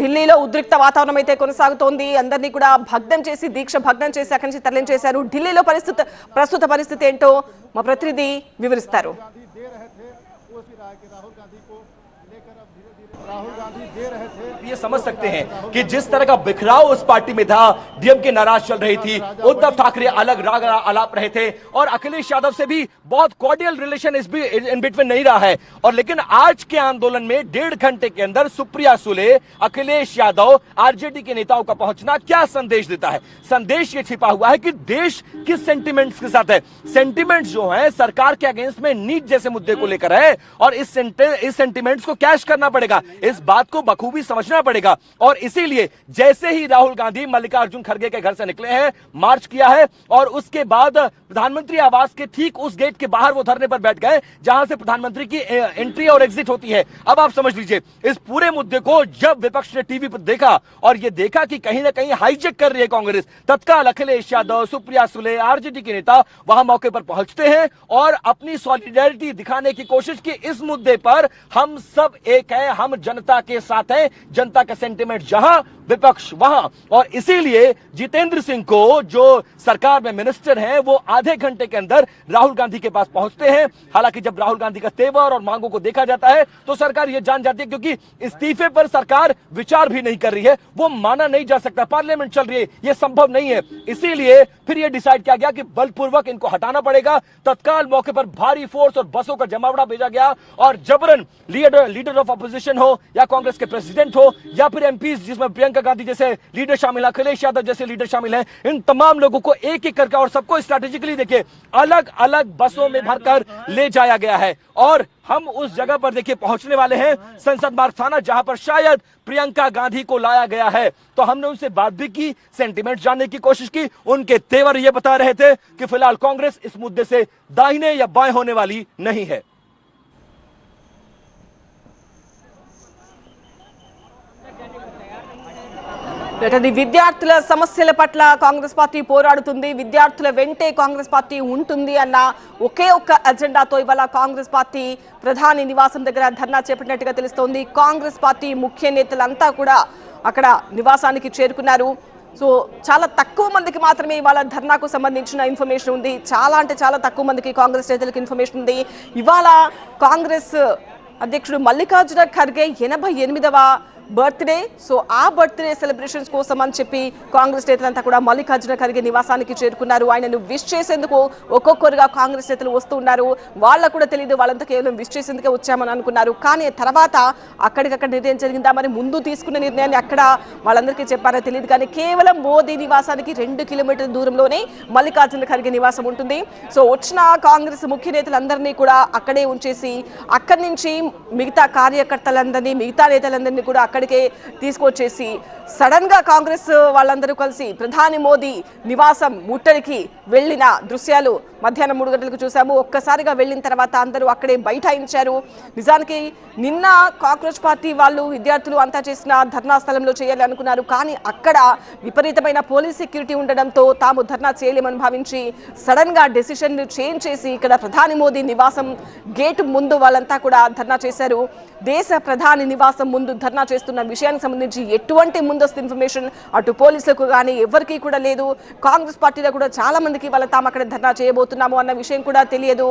ఢిల్లీలో ఉద్రిక్త వాతావరణం అయితే కొనసాగుతోంది. అందరినీ కూడా భగ్నం చేసి దీక్ష భగ్నం చేసి అక్కడి నుంచి తరలించేశారు. ఢిల్లీలో ప్రస్తుత పరిస్థితి ఏంటో మా ప్రతినిధి వివరిస్తారు. राहुल गांधी दे रहे थे। ये समझ सकते हैं कि जिस तरह का बिखराव उस पार्टी में था, डीएमके नाराज चल रही थी, उद्धव ठाकरे अलग राग आलाप रहे थे और अखिलेश यादव से भी बहुत कॉर्डियल रिलेशन इन बिटवीन नहीं रहा है। और लेकिन आज के आंदोलन में 1.5 घंटे के अंदर सुप्रिया सुले, अखिलेश यादव, आरजेडी के नेताओं का पहुंचना क्या संदेश देता है? संदेश ये छिपा हुआ है कि देश किस सेंटिमेंट्स के साथ है। सेंटिमेंट्स जो है सरकार के अगेंस्ट में नीट जैसे मुद्दे को लेकर है और इस सेंटिमेंट्स को कैश करना पड़ेगा, इस बात को बखूबी समझना पड़ेगा। और इसीलिए जैसे ही राहुल गांधी मल्लिकार्जुन खड़गे के घर से निकले हैं, मार्च किया है और उसके बाद प्रधानमंत्री आवास के ठीक उस गेट के बाहर वो धरने पर बैठ गए जहां से प्रधानमंत्री की एंट्री और एग्जिट होती है। अब आप समझ लीजिए, इस पूरे मुद्दे को जब विपक्ष ने टीवी पर देखा और ये देखा कि कहीं ना कहीं हाईजेक कर रही है कांग्रेस, तत्काल अखिलेश यादव, सुप्रिया सुले, आरजेडी के नेता वहां मौके पर पहुंचते हैं और अपनी सॉलिडेरिटी दिखाने की कोशिश की। इस मुद्दे पर हम सब एक है, हम जनता के साथ हैं, जनता का सेंटिमेंट जहां विपक्ष वहां। और इसीलिए जितेंद्र सिंह को जो सरकार में मिनिस्टर हैं वो आधे घंटे के अंदर राहुल गांधी के पास पहुंचते हैं। हालांकि जब राहुल गांधी का तेवर और मांगों को देखा जाता है तो सरकार ये जान जाती है, क्योंकि इस्तीफे पर सरकार विचार भी नहीं कर रही है, वो माना नहीं जा सकता, पार्लियामेंट चल रही है, ये संभव नहीं है। इसीलिए फिर ये डिसाइड किया गया कि बलपूर्वक इनको हटाना पड़ेगा। तत्काल मौके पर भारी फोर्स और बसों का जमावड़ा भेजा गया और जबरन लीडर ऑफ अपोजिशन हो या कांग्रेस के प्रेसिडेंट हो या फिर एमपीज जिसमें प्रियंका गांधी जैसे लीडर शामिल है, अखिलेश यादव जैसे लीडर शामिल हैं, इन तमाम लोगों को एक एक करके और सबको स्ट्रेटेजिकली देखिए अलग अलग बसों में भरकर ले जाया गया है। और हम उस जगह पर देखिए पहुंचने वाले हैं, संसद मार्ग थाना, जहां पर शायद प्रियंका गांधी को लाया गया है। तो हमने उनसे बात भी की, सेंटिमेंट जानने की कोशिश की। उनके तेवर ये बता रहे थे कि फिलहाल कांग्रेस इस मुद्दे से दाहिने या बाएं होने वाली नहीं है। విద్యార్థుల సమస్యల పట్ల కాంగ్రెస్ పార్టీ పోరాడుతుంది, విద్యార్థుల వెంటే కాంగ్రెస్ పార్టీ ఉంటుంది అన్న ఒకే ఒక్క అజెండాతో ఇవాళ కాంగ్రెస్ పార్టీ ప్రధాని నివాసం దగ్గర ధర్నా చేపట్టినట్టుగా తెలుస్తోంది. కాంగ్రెస్ పార్టీ ముఖ్య నేతలంతా కూడా అక్కడ నివాసానికి చేరుకున్నారు. సో చాలా తక్కువ మందికి మాత్రమే ఇవాళ ధర్నాకు సంబంధించిన ఇన్ఫర్మేషన్ ఉంది. చాలా అంటే చాలా తక్కువ మందికి కాంగ్రెస్ నేతలకు ఇన్ఫర్మేషన్ ఉంది. ఇవాళ కాంగ్రెస్ అధ్యక్షుడు మల్లికార్జున ఖర్గే 88వ బర్త్డే. సో ఆ బర్త్డే సెలబ్రేషన్స్ కోసం అని చెప్పి కాంగ్రెస్ నేతలంతా కూడా మల్లికార్జున ఖర్గే నివాసానికి చేరుకున్నారు. ఆయనను విష్ చేసేందుకు ఒక్కొక్కరుగా కాంగ్రెస్ నేతలు వస్తూ ఉన్నారు. వాళ్ళకు కూడా తెలియదు, వాళ్ళంతా కేవలం విష్ చేసేందుకే వచ్చామని అనుకున్నారు. కానీ తర్వాత అక్కడికక్కడ నిర్ణయం జరిగిందా, మరి ముందు తీసుకున్న నిర్ణయాన్ని అక్కడ వాళ్ళందరికీ చెప్పారో తెలియదు. కానీ కేవలం మోదీ నివాసానికి 2 కిలోమీటర్ల దూరంలోనే మల్లికార్జున ఖర్గే నివాసం ఉంటుంది. సో వచ్చిన కాంగ్రెస్ ముఖ్య నేతలందరినీ కూడా అక్కడే ఉంచేసి అక్కడి నుంచి మిగతా కార్యకర్తలందరినీ, మిగతా నేతలందరినీ కూడా అక్కడికే తీసుకొచ్చేసి సడన్ గా కాంగ్రెస్ వాళ్ళందరూ కలిసి ప్రధాని మోదీ నివాసం ముట్టడికి వెళ్లిన దృశ్యాలు మధ్యాహ్నం 3 గంటలకు చూసాము. ఒక్కసారిగా వెళ్లిన తర్వాత అందరూ అక్కడే బైఠాయించారు. నిజానికి నిన్న కాంగ్రెస్ పార్టీ వాళ్ళు విద్యార్థులు అంతా చేసిన ధర్నా స్థలంలో చేయాలి అనుకున్నారు. కానీ అక్కడ విపరీతమైన పోలీస్ సెక్యూరిటీ ఉండడంతో తాము ధర్నా చేయలేమని భావించి సడన్ గా డెసిషన్ చేంజ్ చేసి ఇక్కడ ప్రధాని మోదీ నివాసం గేట్ ముందు వాళ్ళంతా కూడా ధర్నా చేశారు. దేశ ప్రధాని నివాసం ముందు ధర్నా చేస్తున్న విషయానికి సంబంధించి ఎటువంటి ముందస్తు ఇన్ఫర్మేషన్ అటు పోలీసులకు కానీ ఎవరికీ కూడా లేదు. కాంగ్రెస్ పార్టీలో కూడా చాలా మందికి వాళ్ళ తాము అక్కడ ధర్నా చేయబోతున్నాము అన్న విషయం కూడా తెలియదు.